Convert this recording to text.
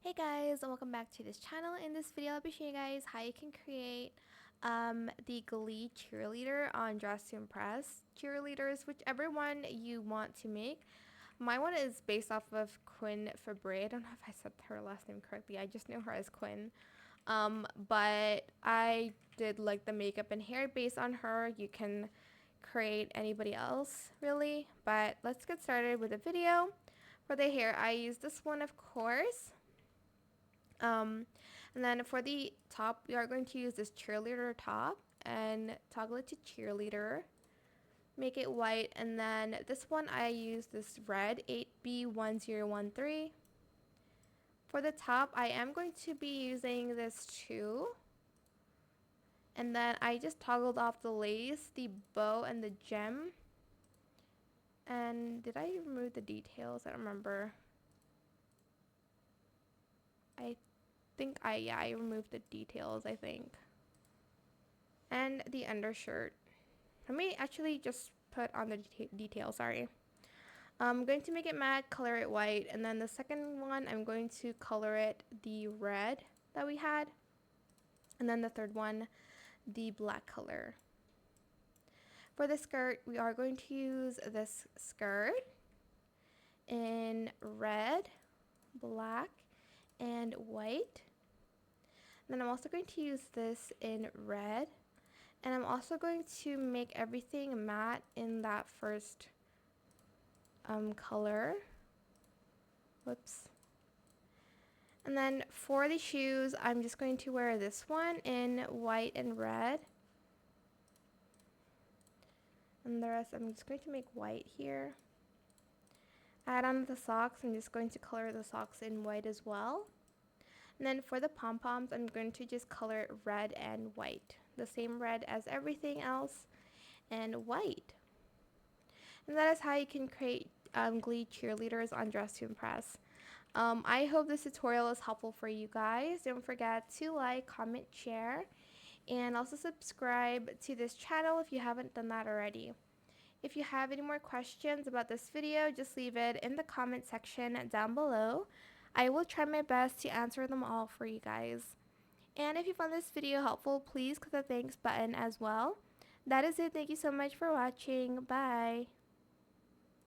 Hey guys, and welcome back to this channel. In this video, I'll be showing you guys how you can create the Glee cheerleader on Dress to Impress. Cheerleaders, whichever one you want to make. My one is based off of Quinn Fabray. I don't know if I said her last name correctly. I just know her as Quinn. But I did like the makeup and hair based on her. You can create anybody else really. But let's get started with the video. For the hair, I use this one, of course. And then for the top, we are going to use this cheerleader top and toggle it to cheerleader. Make it white, and then this one I use this red 8B1013. For the top, I am going to be using this too. And then I just toggled off the lace, the bow, and the gem. And did I remove the details? I don't remember. I removed the details, I think. And the undershirt. Let me actually just put on the details, sorry. I'm going to make it matte, color it white, and then the second one, I'm going to color it the red that we had. And then the third one, the black color. For the skirt, we are going to use this skirt in red, black, and white. Then I'm also going to use this in red. And I'm also going to make everything matte in that first color. Whoops. And then for the shoes, I'm just going to wear this one in white and red. And the rest, I'm just going to make white here. Add on the socks, I'm just going to color the socks in white as well. And then for the pom-poms, I'm going to just color it red and white. The same red as everything else, and white. And that is how you can create Glee cheerleaders on Dress to Impress. I hope this tutorial is helpful for you guys. Don't forget to like, comment, share, and also subscribe to this channel if you haven't done that already. If you have any more questions about this video, just leave it in the comment section down below. I will try my best to answer them all for you guys. And if you found this video helpful, please click the thanks button as well. That is it. Thank you so much for watching. Bye.